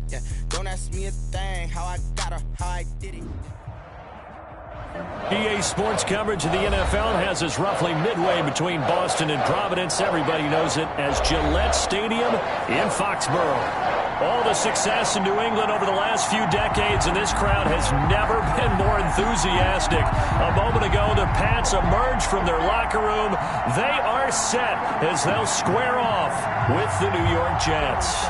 Yeah. Don't ask me a thing, how I got her, how I did it. EA Sports coverage of the NFL has us roughly midway between Boston and Providence. Everybody knows it as Gillette Stadium in Foxborough. All the success in New England over the last few decades, and this crowd has never been more enthusiastic. A moment ago, the Pats emerged from their locker room. They are set as they'll square off with the New York Jets.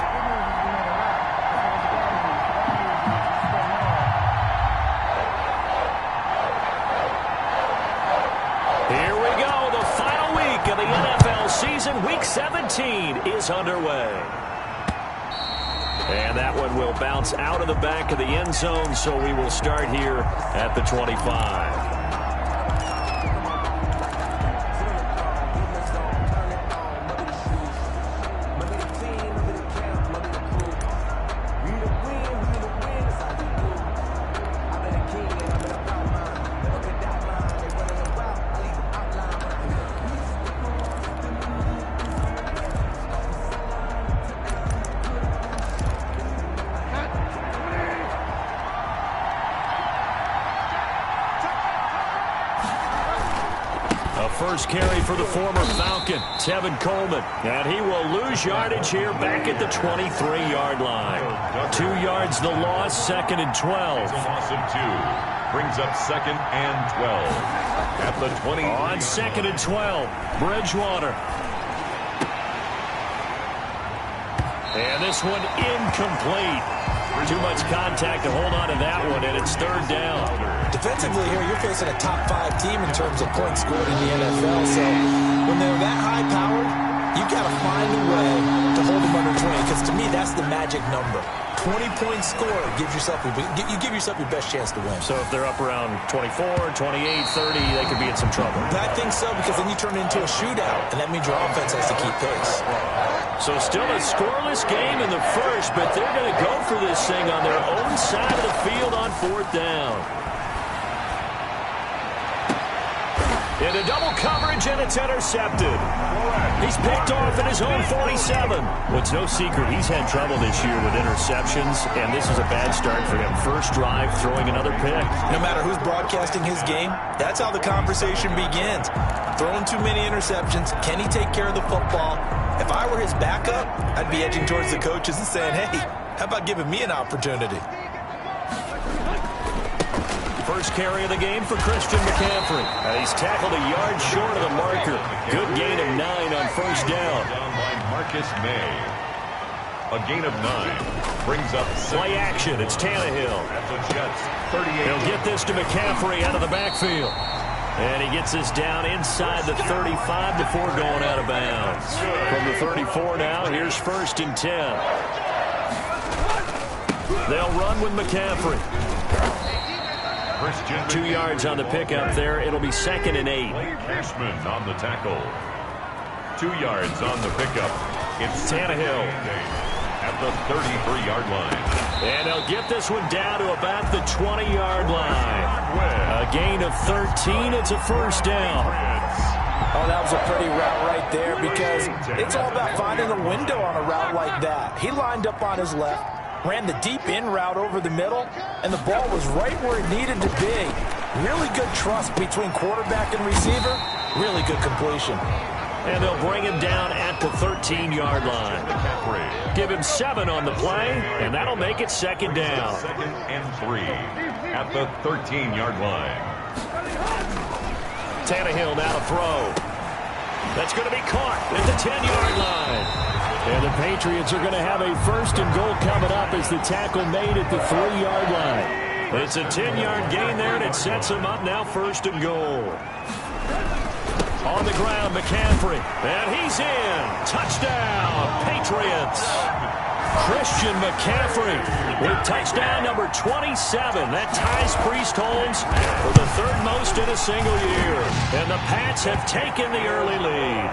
Here we go. The final week of the NFL season. Week 17 is underway. And that one will bounce out of the back of the end zone, so we will start here at the 25. First carry for the former Falcon, Tevin Coleman. And he will lose yardage here back at the 23-yard line. 2 yards the loss, 2nd and 12. Loss of 2 brings up 2nd and 12 at the 20. On 2nd and 12, Bridgewater. And this one incomplete. Too much contact to hold on to that one, and it's 3rd down. Defensively here, you're facing a top-5 team in terms of points scored in the NFL. So when they're that high-powered, you got to find a way to hold them under 20. Because to me, that's the magic number. 20 points scored gives yourself you give yourself your best chance to win. So if they're up around 24, 28, 30, they could be in some trouble. I think so, because then you turn it into a shootout, and that means your offense has to keep pace. So still a scoreless game in the first, but they're going to go for this thing on their own side of the field on 4th down. Into double coverage, and it's intercepted. He's picked off at his own 47. What's no secret, he's had trouble this year with interceptions, and this is a bad start for him. First drive, throwing another pick. No matter who's broadcasting his game, that's how the conversation begins. Throwing too many interceptions. Can he take care of the football? If I were his backup, I'd be edging towards the coaches and saying, hey, how about giving me an opportunity? First carry of the game for Christian McCaffrey. He's tackled a yard short of the marker. Good gain of 9 on 1st down. Down by Marcus May. A gain of 9 brings up play action. It's Tannehill. At the Jets, 38. He'll get this to McCaffrey out of the backfield. And he gets this down inside the 35 before going out of bounds. From the 34 now, here's 1st and 10. They'll run with McCaffrey. 2 yards on the pickup there. It'll be 2nd and 8. Cashman on the tackle. 2 yards on the pickup. It's Tannehill at the 33-yard line. And they'll get this one down to about the 20-yard line. A gain of 13. It's a 1st down. Oh, that was a pretty route right there, because it's all about finding a window on a route like that. He lined up on his left, ran the deep in route over the middle, and the ball was right where it needed to be. Really good trust between quarterback and receiver. Really good completion. And they'll bring him down at the 13-yard line. Give him 7 on the play, and that'll make it 2nd down. 2nd and 3 at the 13-yard line. Tannehill now to throw. That's going to be caught at the 10-yard line. And the Patriots are going to have a 1st and goal coming up as the tackle made at the 3-yard line. It's a 10-yard gain there, and it sets them up now 1st and goal. On the ground, McCaffrey. And he's in. Touchdown, Patriots. Christian McCaffrey with touchdown number 27. That ties Priest Holmes for the 3rd most in a single year. And the Pats have taken the early lead.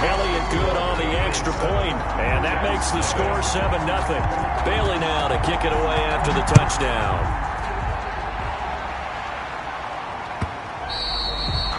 Elliott good on the extra point, and that makes the score 7-0. Bailey now to kick it away after the touchdown.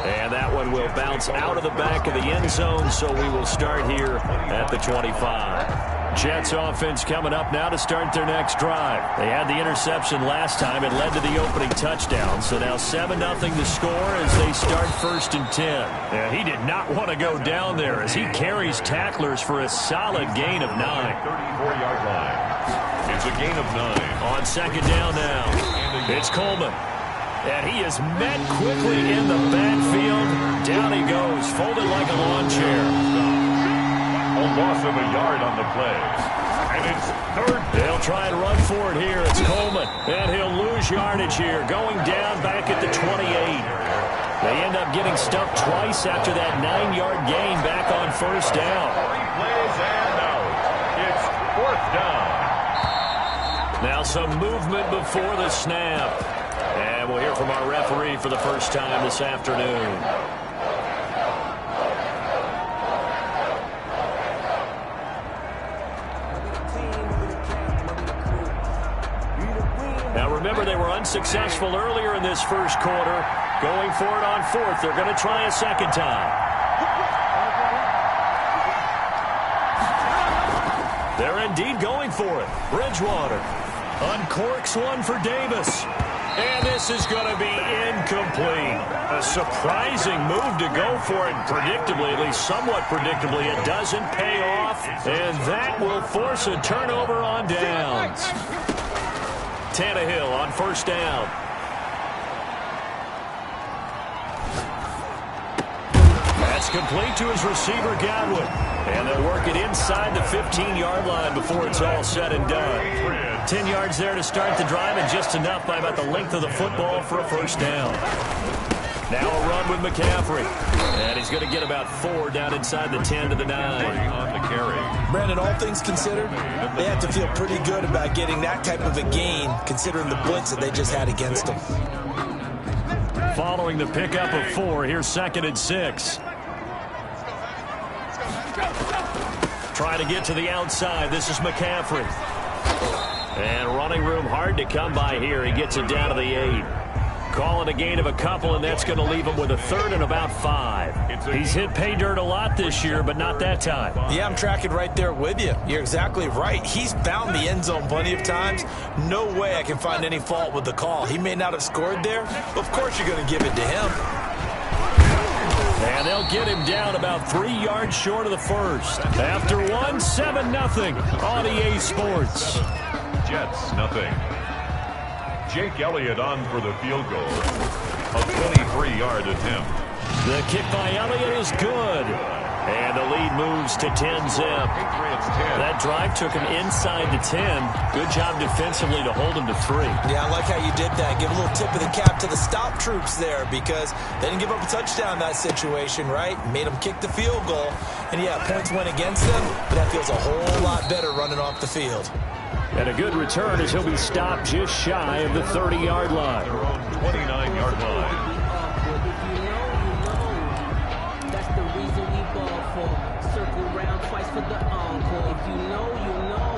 And that one will bounce out of the back of the end zone, so we will start here at the 25. Jets offense coming up now to start their next drive. They had the interception last time. It led to the opening touchdown. So now 7-0 to score as they start 1st and 10. Yeah, he did not want to go down there as he carries tacklers for a solid gain of 9. 34-yard line. It's a gain of 9. On 2nd down now. It's Coleman. And he is met quickly in the backfield. Down he goes, folded like a lawn chair. A loss of a yard on the play. And it's 3rd. They'll try and run for it here. It's Coleman. And he'll lose yardage here. Going down back at the 28. They end up getting stuffed twice after that 9-yard gain back on 1st down. 3 plays and out. It's 4th down. Now some movement before the snap. And we'll hear from our referee for the first time this afternoon. Now remember, they were unsuccessful earlier in this first quarter. Going for it on 4th. They're going to try a second time. They're indeed going for it. Bridgewater uncorks one for Davis. And this is going to be incomplete. A surprising move to go for it. Predictably, at least somewhat predictably, it doesn't pay off. And that will force a turnover on downs. Tannehill on 1st down. That's complete to his receiver, Godwin. And they'll work it inside the 15-yard line before it's all said and done. 10 yards there to start the drive, and just enough by about the length of the football for a 1st down. Now a run with McCaffrey. And he's going to get about 4 down inside the 10 to the 9. On the carry. Brandon, all things considered, they have to feel pretty good about getting that type of a gain, considering the blitz that they just had against them. Following the pickup of 4, here's 2nd and 6. Trying to get to the outside. This is McCaffrey. And running room hard to come by here. He gets it down to the 8. Calling a gain of a couple, and that's going to leave him with a 3rd and about 5. He's hit pay dirt a lot this year, but not that time. Yeah, I'm tracking right there with you. You're exactly right. He's found the end zone plenty of times. No way I can find any fault with the call. He may not have scored there, but of course you're going to give it to him. And they'll get him down about 3 yards short of the 1st. After 1, 7-0 on EA Sports. Jets, nothing. Jake Elliott on for the field goal. A 23-yard attempt. The kick by Elliott is good. And the lead moves to 10-zip. That drive took him inside the 10. Good job defensively to hold him to 3. Yeah, I like how you did that. Give a little tip of the cap to the stop troops there, because they didn't give up a touchdown in that situation, right? Made them kick the field goal. And yeah, points went against them, but that feels a whole lot better running off the field. And a good return as he'll be stopped just shy of the 30-yard line. 29-yard line. For the encore. If you know, you know.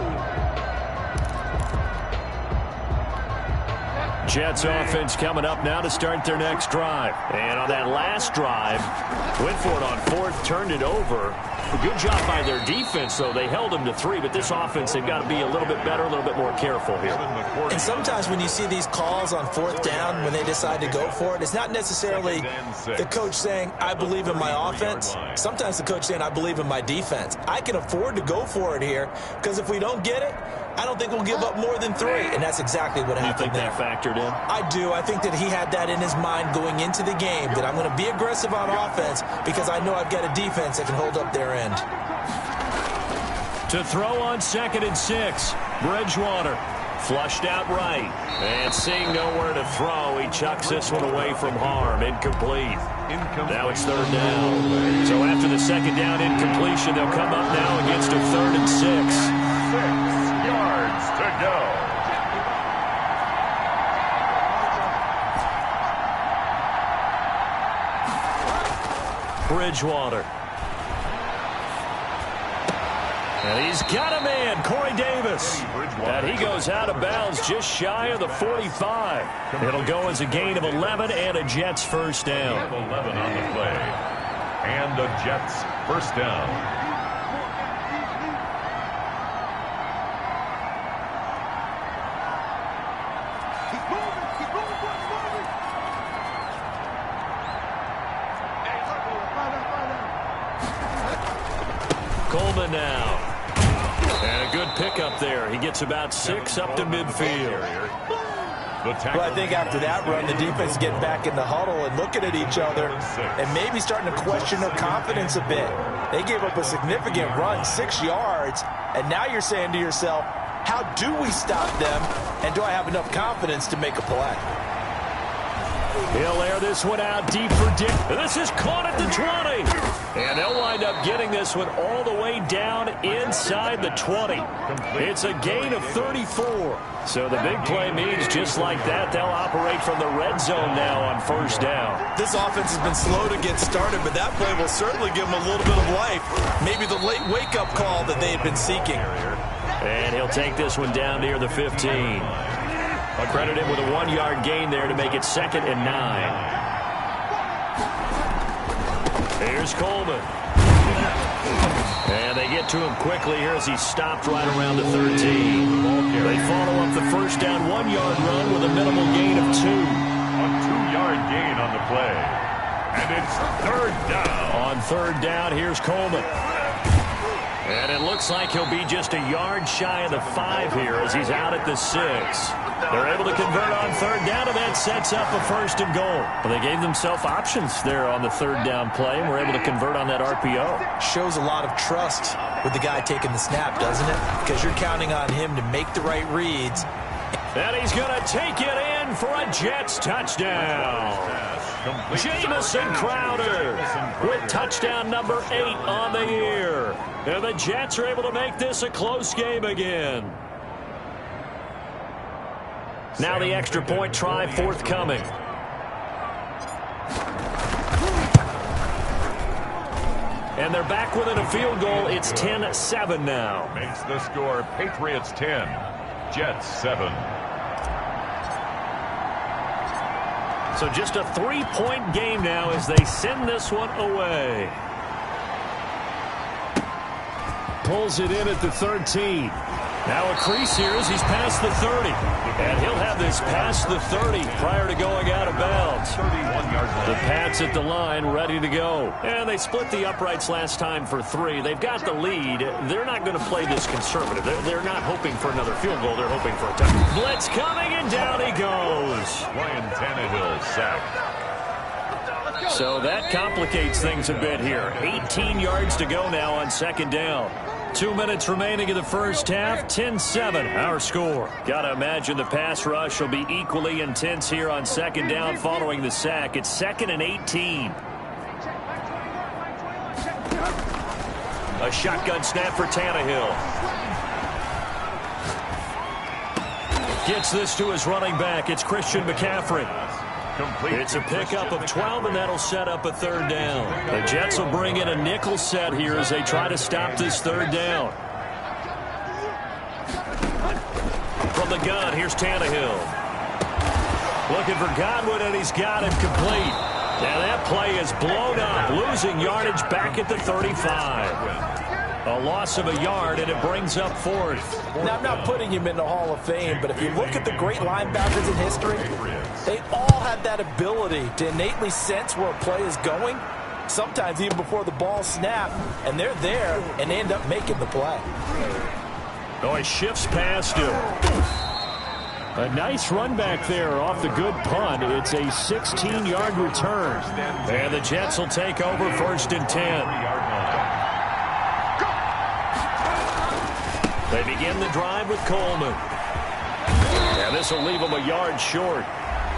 Jets offense coming up now to start their next drive. And on that last drive, went for it on 4th, turned it over. A good job by their defense, though. They held them to 3, but this offense, they've got to be a little bit better, a little bit more careful here. And sometimes when you see these calls on 4th down, when they decide to go for it, it's not necessarily the coach saying, I believe in my offense. Sometimes the coach saying, I believe in my defense. I can afford to go for it here, because if we don't get it, I don't think we'll give up more than 3. And that's exactly what happened there. You think that factored in? I do. I think that he had that in his mind going into the game, that I'm going to be aggressive on offense because I know I've got a defense that can hold up their end. To throw on 2nd and 6, Bridgewater flushed out right. And seeing nowhere to throw, he chucks this one away from harm. Incomplete. Now it's 3rd down. So after the 2nd down incompletion, they'll come up now against a 3rd and 6. 6 yards to go. Bridgewater. And he's got a man, Corey Davis. And he goes out of bounds just shy of the 45. It'll go as a gain of 11 and a Jets 1st down. 11 on the play. And the Jets 1st down. Coleman now. And a good pickup there. He gets about 6 up to midfield. Well, I think after that run, the defense is getting back in the huddle and looking at each other and maybe starting to question their confidence a bit. They gave up a significant run, 6 yards, and now you're saying to yourself, how do we stop them, and do I have enough confidence to make a play? He'll air this one out deep for Dick. This is caught at the 20. And they'll wind up getting this one all the way down inside the 20. It's a gain of 34. So the big play means just like that, they'll operate from the red zone now on first down. This offense has been slow to get started, but that play will certainly give them a little bit of life. Maybe the late wake-up call that they had been seeking. And he'll take this one down near the 15. Credit him with a 1-yard gain there to make it 2nd and 9. Here's Coleman. And they get to him quickly here as he stopped right around the 13. They follow up the first down 1-yard run with a minimal gain of 2. A 2-yard gain on the play. And it's 3rd down. On 3rd down, here's Coleman. And it looks like he'll be just a yard shy of the 5 here as he's out at the 6. They're able to convert on 3rd down, and that sets up a 1st and goal. Well, they gave themselves options there on the 3rd down play, and were able to convert on that RPO. Shows a lot of trust with the guy taking the snap, doesn't it? Because you're counting on him to make the right reads. And he's going to take it in for a Jets touchdown. Jamison Crowder with touchdown number 8 on the year. And the Jets are able to make this a close game again. Now the extra point try forthcoming. And they're back within a field goal. It's 10-7 now. Makes the score Patriots 10, Jets 7. So just a 3-point game now as they send this one away. Pulls it in at the 13. Now a crease here as he's past the 30. And he'll have this past the 30 prior to going out of bounds. The Pats at the line ready to go. And they split the uprights last time for 3. They've got the lead. They're not going to play this conservative. They're not hoping for another field goal. They're hoping for a touchdown. Blitz coming, and down he goes. Ryan Tannehill sacked. So that complicates things a bit here. 18 yards to go now on 2nd down. 2 minutes remaining in the first half. 10-7, our score. Gotta imagine the pass rush will be equally intense here on 2nd down following the sack. It's 2nd and 18. A shotgun snap for Tannehill. Gets this to his running back. It's Christian McCaffrey. It's a pickup of 12, and that'll set up a 3rd down. The Jets will bring in a nickel set here as they try to stop this 3rd down. From the gun, here's Tannehill. Looking for Godwin, and he's got him complete. Now that play is blown up, losing yardage back at the 35. A loss of a yard, and it brings up 4th. Now, I'm not putting him in the Hall of Fame, but if you look at the great linebackers in history, they all have that ability to innately sense where a play is going, sometimes even before the ball snapped, and they're there, and they end up making the play. Oh, he shifts past him. A nice run back there off the good punt. It's a 16-yard return. And the Jets will take over 1st and 10. They begin the drive with Coleman. And this will leave them a yard short.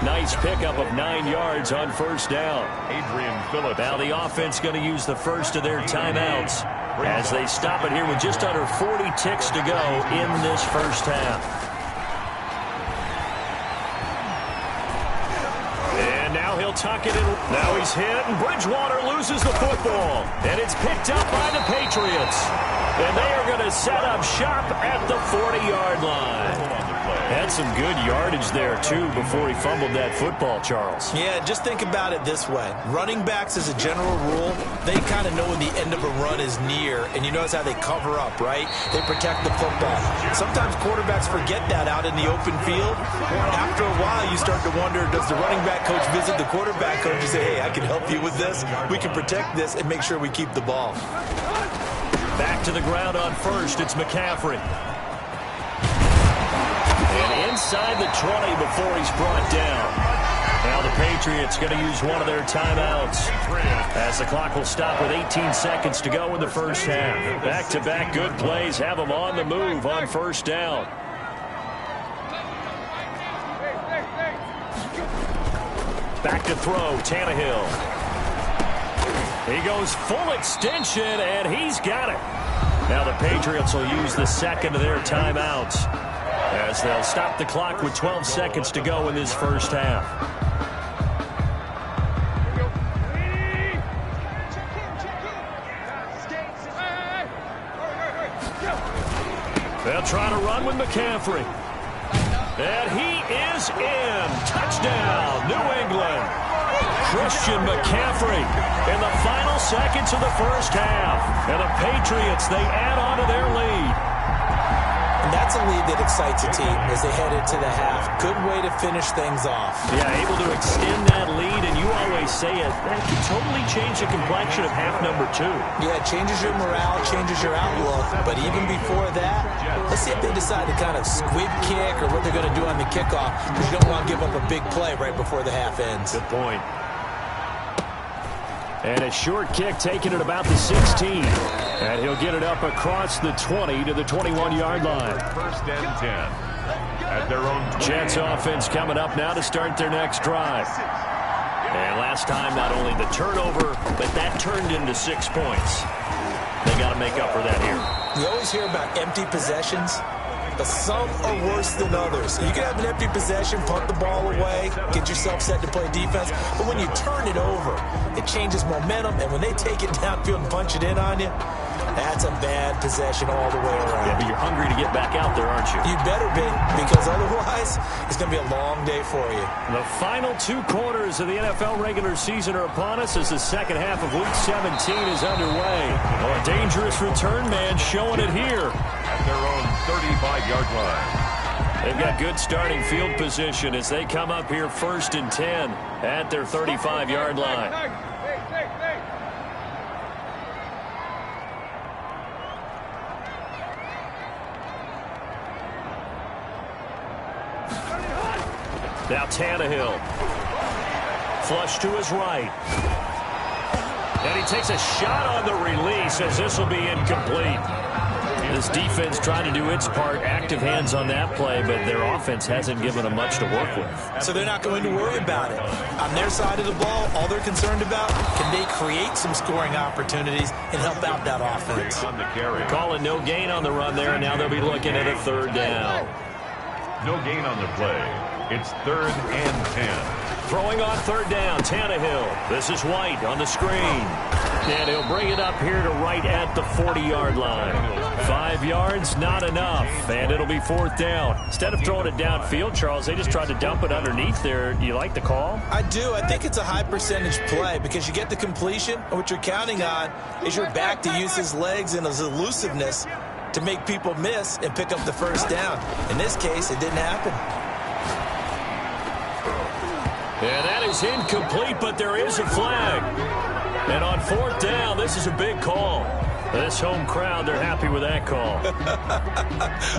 Nice pickup of 9 yards on 1st down. Adrian Phillips. Now the offense going to use the first of their timeouts as they stop it here with just under 40 ticks to go in this first half. And now he'll tuck it in. Now he's hit, and Bridgewater loses the football. And it's picked up by the Patriots. And they are going to set up shop at the 40-yard line. Had some good yardage there, too, before he fumbled that football, Charles. Yeah, just think about it this way. Running backs, as a general rule, they kind of know when the end of a run is near, and you notice how they cover up, right? They protect the football. Sometimes quarterbacks forget that out in the open field. After a while, you start to wonder, does the running back coach visit the quarterback coach and say, hey, I can help you with this? We can protect this and make sure we keep the ball. Back to the ground on first. It's McCaffrey. And inside the 20 before he's brought down. Now the Patriots going to use one of their timeouts as the clock will stop with 18 seconds to go in the first half. Back-to-back good plays have them on the move on first down. Back to throw, Tannehill. He goes full extension, and he's got it. Now the Patriots will use the second of their timeouts as they'll stop the clock with 12 seconds to go in this first half. They'll try to run with McCaffrey. And he is in. Touchdown, New England. Christian McCaffrey in the final seconds of the first half. And the Patriots, they add on to their lead. And that's a lead that excites a team as they head into the half. Good way to finish things off. Yeah, able to extend that lead, and you always say it, that can totally change the complexion of half number 2. Yeah, it changes your morale, changes your outlook. But even before that, let's see if they decide to kind of squib kick or what they're going to do on the kickoff, because you don't want to give up a big play right before the half ends. Good point. And a short kick taken at about the 16. And he'll get it up across the 20 to the 21-yard line. First and 10 at their own 20. Jets offense coming up now to start their next drive. And last time, not only the turnover, but that turned into 6 points. They got to make up for that here. You always hear about empty possessions, but some are worse than others. You can have an empty possession, punt the ball away, get yourself set to play defense, but when you turn it over, it changes momentum, and when they take it downfield and punch it in on you, that's a bad possession all the way around. Yeah, but you're hungry to get back out there, aren't you? You better be, because otherwise, it's going to be a long day for you. The final 2 quarters of the NFL regular season are upon us as the second half of Week 17 is underway. Oh, a dangerous return man showing it here. At their own 35-yard line. They've got good starting field position as they come up here first and 10 at their 35-yard line. Now Tannehill. Flush to his right. And he takes a shot on the release as this will be incomplete. This defense trying to do its part, active hands on that play, but their offense hasn't given them much to work with. So they're not going to worry about it. On their side of the ball, all they're concerned about, can they create some scoring opportunities and help out that offense? On the carry. Calling no gain on the run there, and now they'll be looking at a third down. No gain on the play. It's 3rd and 10. Throwing on third down, Tannehill. This is White on the screen. And he'll bring it up here to right at the 40-yard line. 5 yards, not enough. And it'll be 4th down. Instead of throwing it downfield, Charles, they just tried to dump it underneath there. Do you like the call? I do. I think it's a high percentage play because you get the completion, and what you're counting on is your back to use his legs and his elusiveness to make people miss and pick up the first down. In this case, it didn't happen. And that is incomplete, but there is a flag. And on 4th down, this is a big call. This home crowd, they're happy with that call.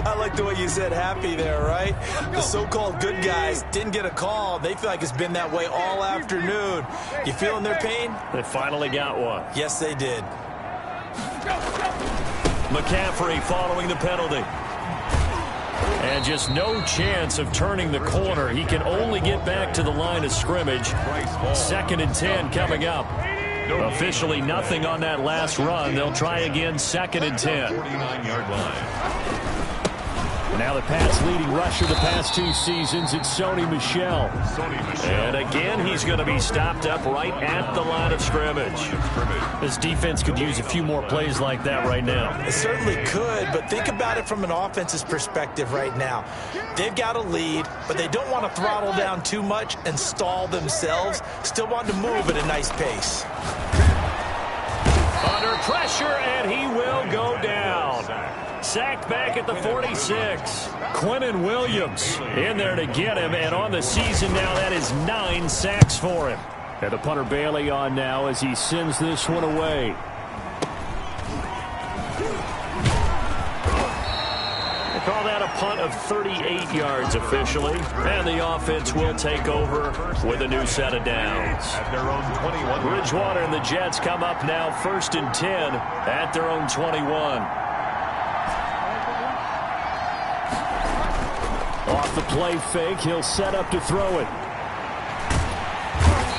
I like the way you said happy there, right? The so-called good guys didn't get a call. They feel like it's been that way all afternoon. You feeling their pain? They finally got one. Yes, they did. McCaffrey following the penalty. And just no chance of turning the corner. He can only get back to the line of scrimmage. 2nd and 10 coming up. Officially nothing on that last run. They'll try again 2nd and 10. 49-yard line. Now the Pats' leading rusher the past 2 seasons, it's Sony Michel. And again, he's going to be stopped up right at the line of scrimmage. This defense could use a few more plays like that right now. It certainly could, but think about it from an offense's perspective right now. They've got a lead, but they don't want to throttle down too much and stall themselves. Still want to move at a nice pace. Under pressure, and he will go down. Sacked back at the 46. Quinnen Williams in there to get him, and on the season now, that is 9 sacks for him. And the punter Bailey on now as he sends this one away. Call that a punt of 38 yards officially. And the offense will take over with a new set of downs. At their own 21. Bridgewater and the Jets come up now 1st and 10 at their own 21. Off the play fake, he'll set up to throw it.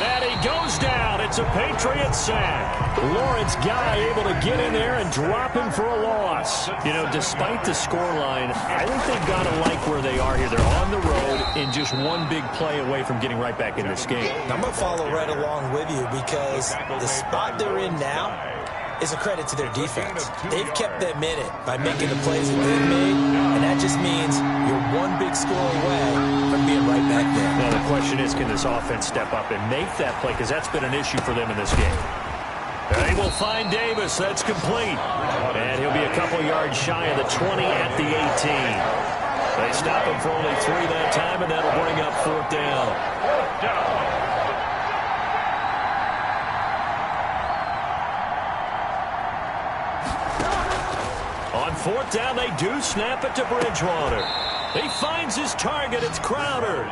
And he goes down. It's a Patriot sack. Lawrence Guy able to get in there and drop him for a loss. You know, despite the scoreline, I think they've got to like where they are here. They're on the road and just one big play away from getting right back in this game. I'm going to follow right along with you because the spot they're in now is a credit to their defense. They've kept them in it by making the plays that they've made, and that just means you're one big score away from being right back there. Now, the question is, can this offense step up and make that play? Because that's been an issue for them in this game. They will find Davis. That's complete. And he'll be a couple yards shy of the 20 at the 18. They stop him for only 3 that time, and that'll bring up 4th down. On 4th down, they do snap it to Bridgewater. He finds his target. It's Crowder.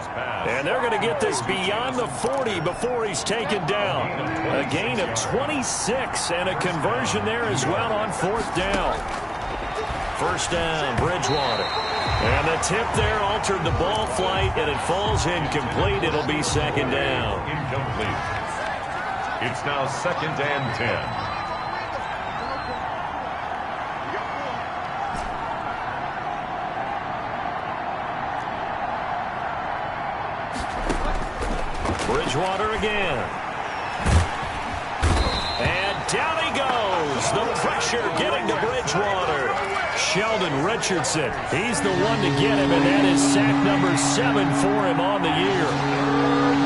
And they're going to get this beyond the 40 before he's taken down. A gain of 26 and a conversion there as well on 4th down. 1st down, Bridgewater. And the tip there altered the ball flight, and it falls incomplete. It'll be 2nd down. Incomplete. It's now 2nd and 10. Bridgewater again. And down he goes. The pressure getting to Bridgewater. Sheldon Richardson. He's the one to get him, and that is sack number 7 for him on the year.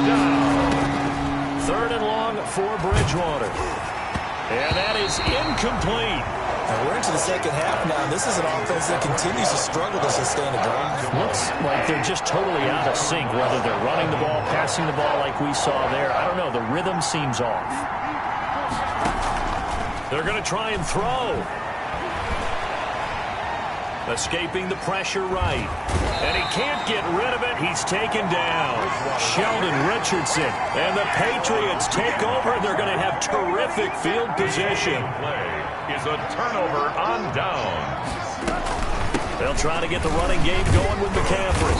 Down. 3rd and long for Bridgewater. And that is incomplete. And we're into the 2nd half now. This is an offense that continues to struggle to sustain a drive. Looks like they're just totally out of sync, whether they're running the ball, passing the ball like we saw there. I don't know. The rhythm seems off. They're going to try and throw. Escaping the pressure right. And he can't get rid of it. He's taken down. Sheldon Richardson. And the Patriots take over. They're going to have terrific field position. Is a turnover on downs. They'll try to get the running game going with McCaffrey.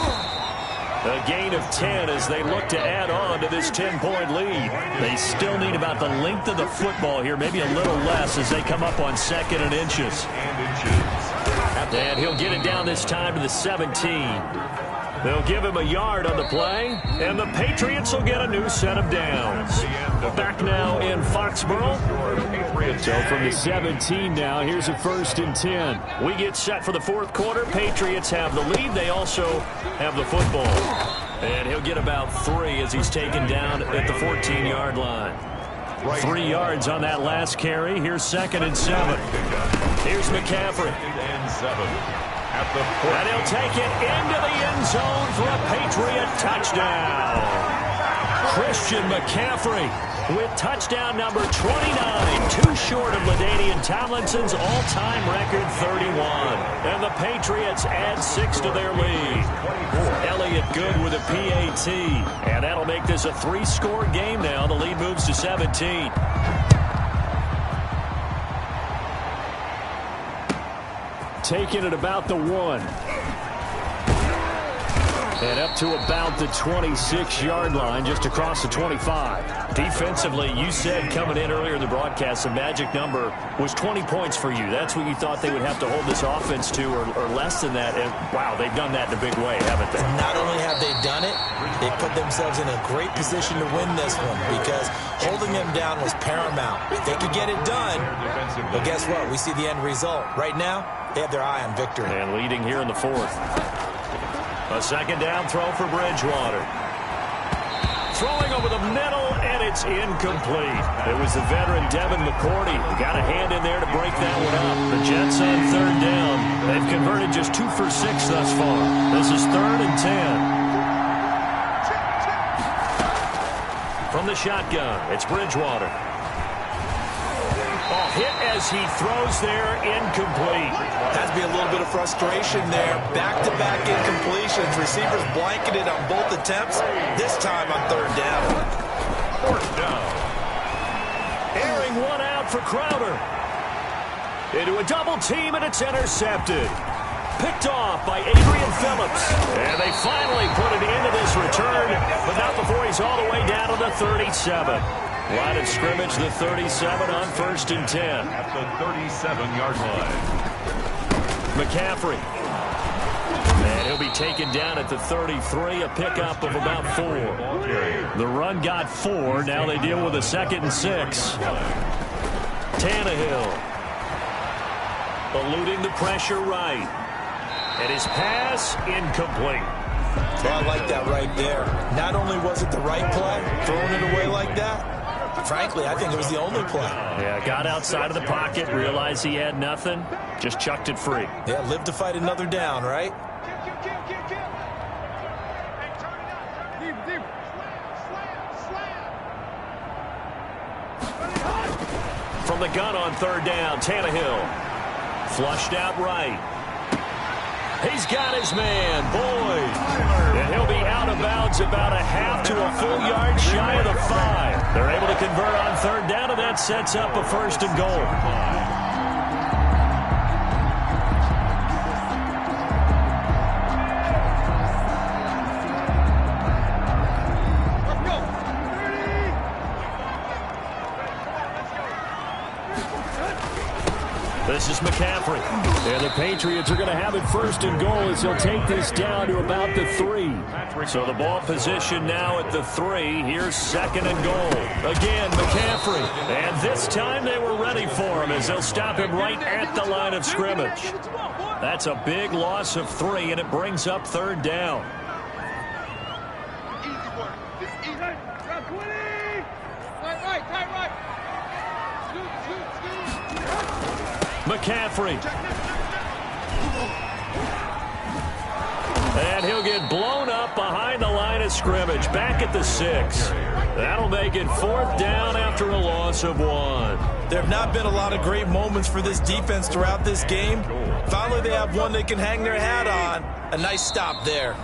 A gain of 10 as they look to add on to this 10-point lead. They still need about the length of the football here, maybe a little less as they come up on 2nd and inches. And he'll get it down this time to the 17. They'll give him a yard on the play, and the Patriots will get a new set of downs. Back now in Foxborough. So from the 17 now, here's a 1st and 10. We get set for the 4th quarter. Patriots have the lead. They also have the football. And he'll get about 3 as he's taken down at the 14-yard line. 3 yards on that last carry. Here's 2nd and 7. Here's McCaffrey. And he'll take it into the end zone for a Patriot touchdown. Christian McCaffrey with touchdown number 29. Too short of LaDainian Tomlinson's all-time record 31. And the Patriots add 6 to their lead. Elliott Good with a PAT. And that'll make this a 3-score game now. The lead moves to 17. Taking it about the 1. And up to about the 26-yard line, just across the 25. Defensively, you said coming in earlier in the broadcast, the magic number was 20 points for you. That's what you thought they would have to hold this offense to, or less than that. And, wow, they've done that in a big way, haven't they? Not only have they done it, they put themselves in a great position to win this one because holding them down was paramount. If they could get it done, but guess what? We see the end result. Right now, they have their eye on victory. And leading here in the 4th. A 2nd down throw for Bridgewater. Throwing over the middle, and it's incomplete. It was the veteran Devin McCourty who got a hand in there to break that one up. The Jets on 3rd down. They've converted just 2 for 6 thus far. This is 3rd and 10. From the shotgun, it's Bridgewater. Oh, hit as he throws there, incomplete. Has to be a little bit of frustration there. Back-to-back incompletions. Receivers blanketed on both attempts. This time on third down. Fourth down. Airing one out for Crowder. Into a double team, and it's intercepted. Picked off by Adrian Phillips. And they finally put it into this return, but not before he's all the way down to the 37. Line of scrimmage, the 37 on 1st and 10. At the 37-yard line. McCaffrey. And he'll be taken down at the 33, a pickup of about 4. The run got 4. Now they deal with a 2nd and 6. Tannehill. Eluding the pressure right. And his pass incomplete. Well, I like that right there. Not only was it the right play, throwing it away like that, frankly, I think it was the only play. Yeah, got outside of the pocket, realized he had nothing, just chucked it free. Yeah, live to fight another down, right? From the gun on 3rd down, Tannehill. Flushed out right. He's got his man, Boyd. And he'll be out of bounds about a half to a full yard shy of the 5. They're able to convert on 3rd down, and that sets up a 1st and goal. This is McCaffrey. And the Patriots are going to have it 1st and goal as he'll take this down to about the 3. So the ball position now at the 3. Here's 2nd and goal. Again, McCaffrey. And this time they were ready for him as they'll stop him right at the line of scrimmage. That's a big loss of 3, and it brings up 3rd down. McCaffrey. And he'll get blown up behind the line of scrimmage. Back at the 6. That'll make it 4th down after a loss of 1. There have not been a lot of great moments for this defense throughout this game. Finally, they have one they can hang their hat on. A nice stop there.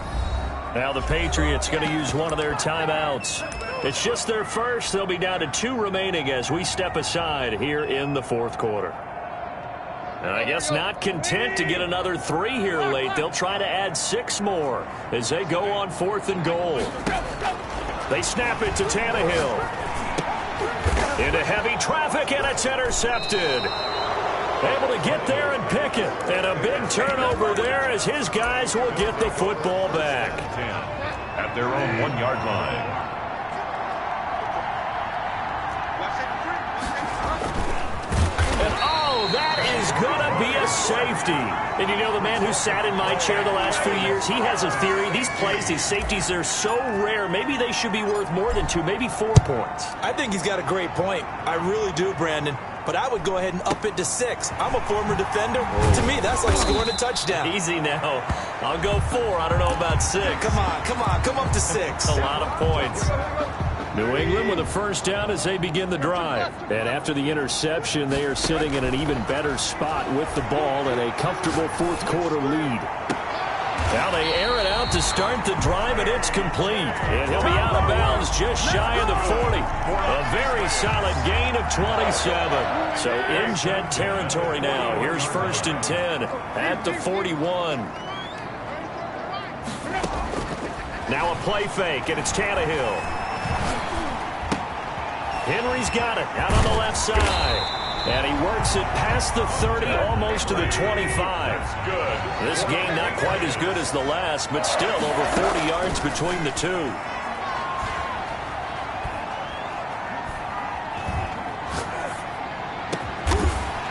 Now the Patriots going to use one of their timeouts. It's just their first. They'll be down to 2 remaining as we step aside here in the 4th quarter. And I guess not content to get another 3 here late. They'll try to add 6 more as they go on 4th and goal. They snap it to Tannehill. Into heavy traffic, and it's intercepted. Able to get there and pick it. And a big turnover there as his guys will get the football back. 10 at their own 1-yard line. That is going to be a safety. And you know, the man who sat in my chair the last few years, he has a theory. These plays, these safeties, they're so rare. Maybe they should be worth more than 2, maybe 4 points. I think he's got a great point. I really do, Brandon. But I would go ahead and up it to 6. I'm a former defender. To me, that's like scoring a touchdown. Easy now. I'll go 4. I don't know about 6. Come on. Come up to 6. A lot of points. New England with a 1st down as they begin the drive. And after the interception, they are sitting in an even better spot with the ball and a comfortable 4th quarter lead. Now they air it out to start the drive, and it's complete. And he'll be out of bounds just shy of the 40. A very solid gain of 27. So in Jet territory now. Here's 1st and 10 at the 41. Now a play fake, and it's Tannehill. Henry's got it out on the left side. And he works it past the 30, almost to the 25. This game not quite as good as the last, but still over 40 yards between the 2.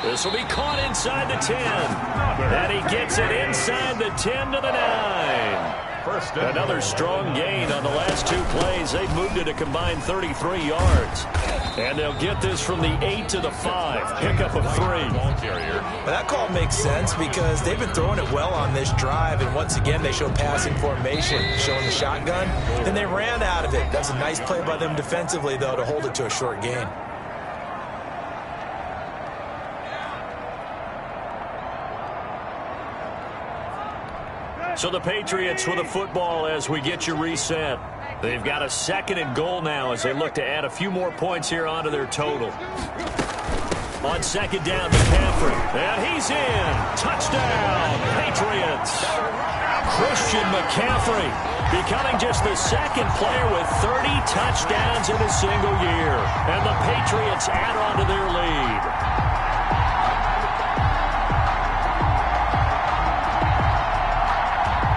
This will be caught inside the 10. And he gets it inside the 10 to the 9. Another strong gain on the last 2 plays. They've moved it a combined 33 yards. And they'll get this from the 8 to the 5. Pickup of 3. Well, that call makes sense because they've been throwing it well on this drive. And once again, they show passing formation, showing the shotgun. Then they ran out of it. That's a nice play by them defensively, though, to hold it to a short gain. So the Patriots with a football as we get you reset. They've got a 2nd and goal now as they look to add a few more points here onto their total. On 2nd down, McCaffrey. And he's in. Touchdown, Patriots. Christian McCaffrey becoming just the 2nd player with 30 touchdowns in a single year. And the Patriots add on to their lead.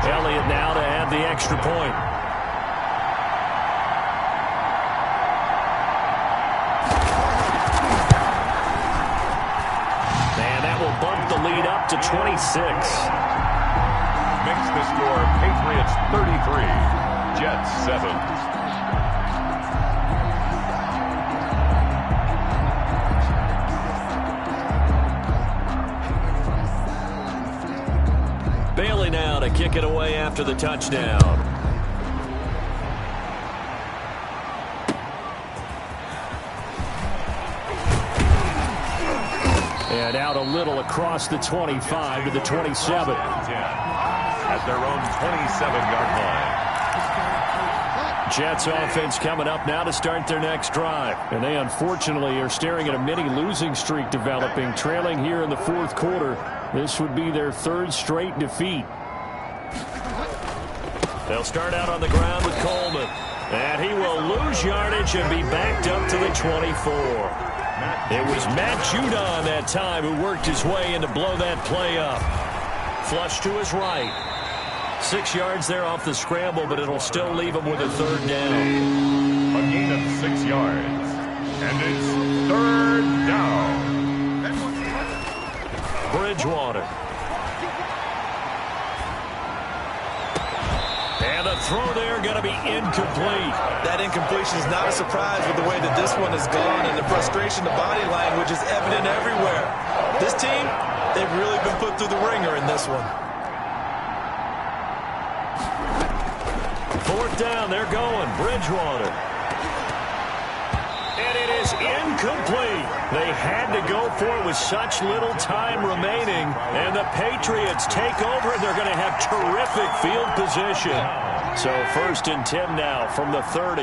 Elliott now to add the extra point. And that will bump the lead up to 26. Makes the score Patriots 33, Jets 7. Bailey now to kick it away after the touchdown. And out a little across the 25 to the 27. At their own 27-yard line. Jets offense coming up now to start their next drive. And they unfortunately are staring at a mini losing streak developing, trailing here in the 4th quarter. This would be their 3rd straight defeat. They'll start out on the ground with Coleman. And he will lose yardage and be backed up to the 24. It was Matt Judon that time who worked his way in to blow that play up. Flush to his right. 6 yards there off the scramble, but it'll still leave him with a 3rd down. A gain of 6 yards. And it's 3rd down. Bridgewater. And the throw there going to be incomplete. That incompletion is not a surprise with the way that this one has gone, and the frustration, the body language is evident everywhere. This team, they've really been put through the ringer in this one. 4th down, they're going. Bridgewater. And it is incomplete. They had to go for it with such little time remaining. And the Patriots take over, and they're going to have terrific field position. So 1st and 10 now from the 30.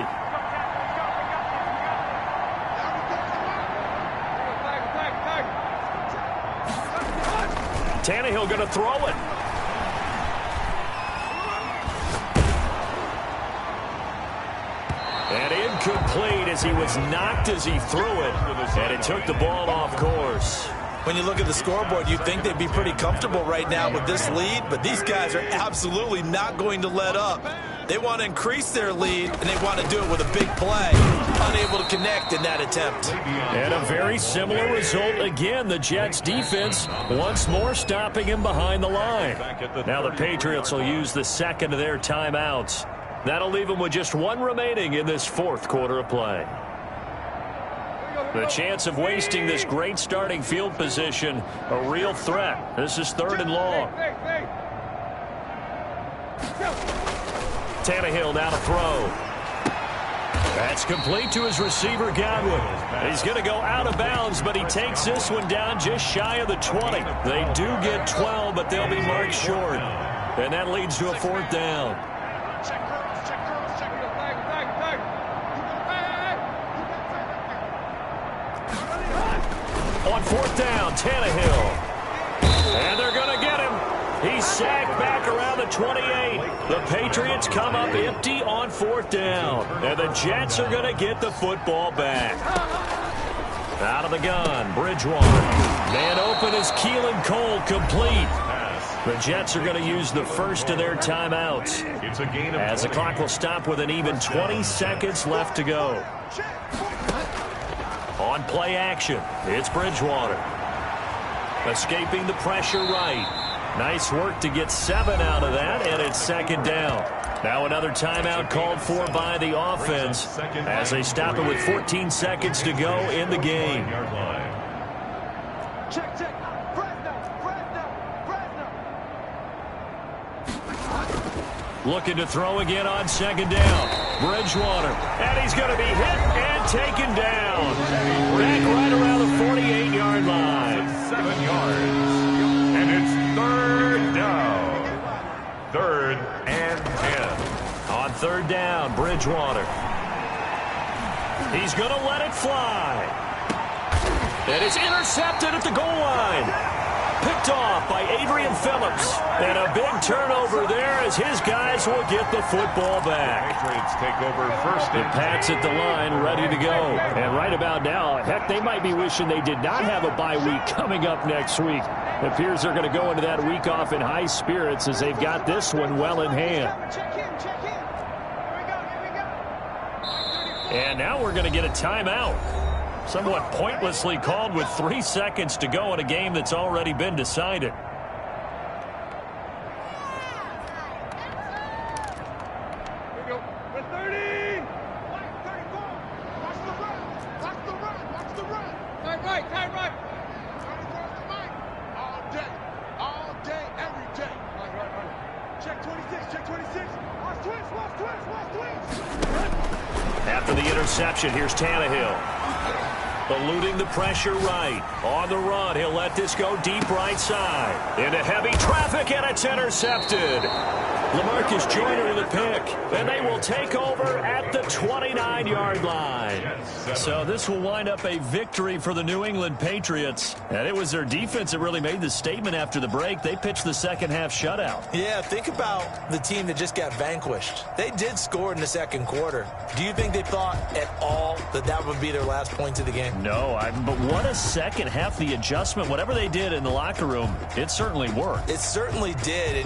Tannehill going to throw it. And incomplete as he was knocked as he threw it. And it took the ball off course. When you look at the scoreboard, you'd think they'd be pretty comfortable right now with this lead, but these guys are absolutely not going to let up. They want to increase their lead, and they want to do it with a big play. Unable to connect in that attempt. And a very similar result again. The Jets defense once more stopping him behind the line. Now the Patriots will use the 2nd of their timeouts. That'll leave them with just 1 remaining in this 4th quarter of play. The chance of wasting this great starting field position, a real threat. This is 3rd and long. Tannehill now to throw. That's complete to his receiver, Godwin. He's going to go out of bounds, but he takes this one down just shy of the 20. They do get 12, but they'll be marked short. And that leads to a 4th down. On 4th down, Tannehill. And they're going to get him. He's sacked back around the 28. The Patriots come up empty on 4th down. And the Jets are going to get the football back. Out of the gun, Bridgewater. Man open is Keelan Cole, complete. The Jets are going to use the 1st of their timeouts. It's a gain of as the clock will stop with an even 20 seconds left to go. On play action, it's Bridgewater. Escaping the pressure right. Nice work to get 7 out of that, and it's 2nd down. Now another timeout called for by the offense as they stop it with 14 seconds to go in the game. Looking to throw again on 2nd down. Bridgewater, and he's going to be hit and taken down. Back right around the 48-yard line. 7 yards, and it's 3rd down. 3rd and 10. On 3rd down, Bridgewater. He's going to let it fly. And it's intercepted at the goal line. Picked off by Adrian Phillips. And a big turnover there as his guys will get the football back. Patriots take over 1st The and Pats at the line, ready to go. And right about now, heck, they might be wishing they did not have a bye week coming up next week. It appears they're going to go into that week off in high spirits as they've got this one well in hand. And now we're going to get a timeout. Somewhat pointlessly called with 3 seconds to go in a game that's already been decided. After the interception, here's Tannehill. Eluding the pressure right. On the run, he'll let this go deep right side. Into heavy traffic, and it's intercepted. LaMarcus Joyner with a pick. And they will take over at the 29-yard line. So this will wind up a victory for the New England Patriots. And it was their defense that really made the statement after the break. They pitched the second-half shutout. Yeah, think about the team that just got vanquished. They did score in the second quarter. Do you think they thought at all that that would be their last points of the game? No, but what a second half. The adjustment, whatever they did in the locker room, it certainly worked. It certainly did. And